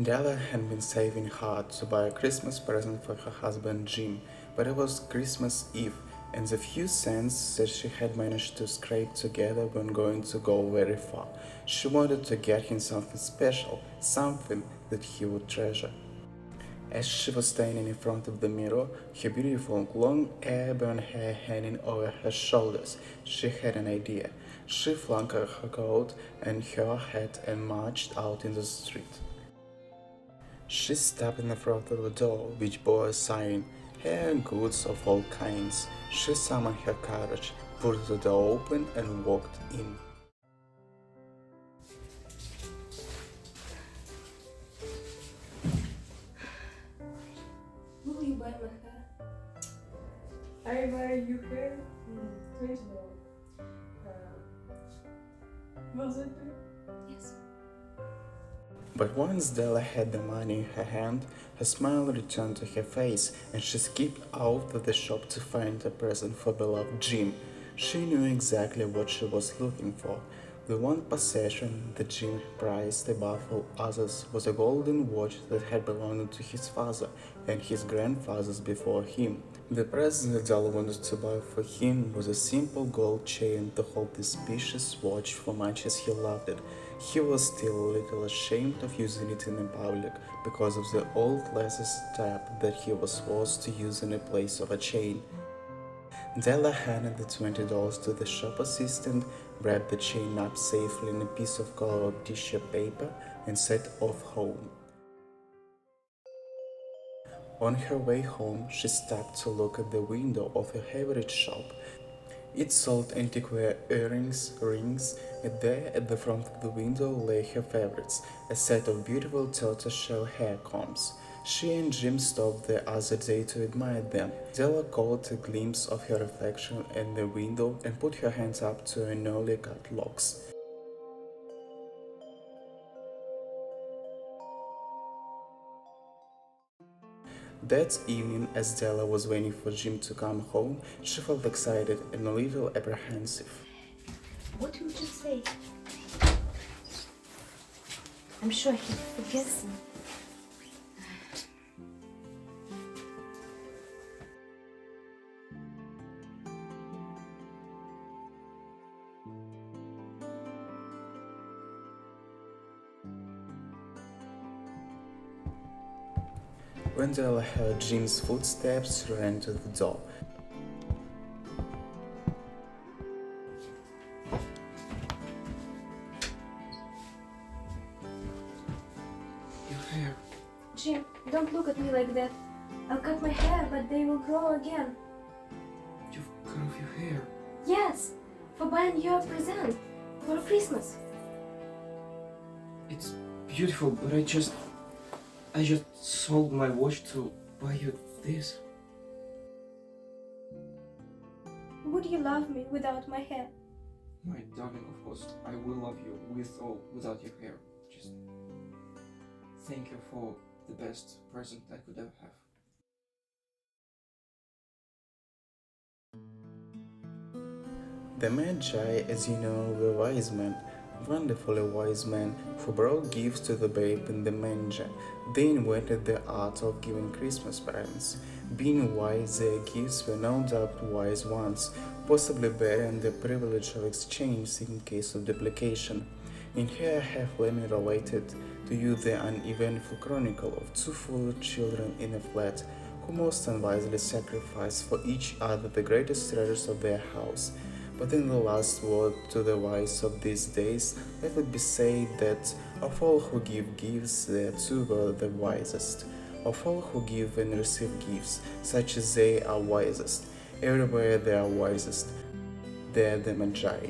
Della had been saving hard to buy a Christmas present for her husband Jim, but it was Christmas Eve, and the few cents that she had managed to scrape together weren't going to go very far. She wanted to get him something special, something that he would treasure. As she was standing in front of the mirror, her beautiful long auburn hair hanging over her shoulders, she had an idea. She flung her coat and her hat and marched out in the street. She stopped in the front of the door, which bore a sign, "Hair and goods of all kinds." She summoned her courage, pushed the door open, and walked in. Will you buy my hair? I buy you hair? $20. Was it? Yes. But once Della had the money in her hand, her smile returned to her face, and she skipped out of the shop to find a present for beloved Jim. She knew exactly what she was looking for. The one possession that Jim prized above all others was a golden watch that had belonged to his father and his grandfathers before him. The present that Della wanted to buy for him was a simple gold chain to hold this precious watch for much as he loved it. He was still a little ashamed of using it in public because of the old lace strap that he was forced to use in the place of a chain. Della handed the $20 to the shop assistant, wrapped the chain up safely in a piece of colored tissue paper, and set off home. On her way home, she stopped to look at the window of her favorite shop. It sold antiquarian earrings, rings, and there at the front of the window lay her favorites, a set of beautiful tortoiseshell hair combs. She and Jim stopped the other day to admire them. Della caught a glimpse of her reflection in the window and put her hands up to her newly cut locks. That evening, as Della was waiting for Jim to come home, she felt excited and a little apprehensive. What would you say? I'm sure he forgets me. When Della heard Jim's footsteps, she ran to the door. Your hair. Jim, don't look at me like that. I'll cut my hair, but they will grow again. You've cut off your hair. Yes, for buying you a present for Christmas. It's beautiful, but I just sold my watch to buy you this. Would you love me without my hair? My darling, of course, I will love you with or without your hair. Just thank you for the best present I could ever have. The Magi, as you know, were wise men, wonderfully wise men, who brought gifts to the babe in the manger. They invented the art of giving Christmas presents. Being wise, their gifts were no doubt wise ones, possibly bearing the privilege of exchange in case of duplication. In here I have let me related to you the uneventful chronicle of two foolish children in a flat, who most unwisely sacrificed for each other the greatest treasures of their house. But in the last word to the wise of these days, let it be said that of all who give gifts, the two were the wisest. Of all who give and receive gifts, such as they are wisest. Everywhere they are wisest. They are the Magi.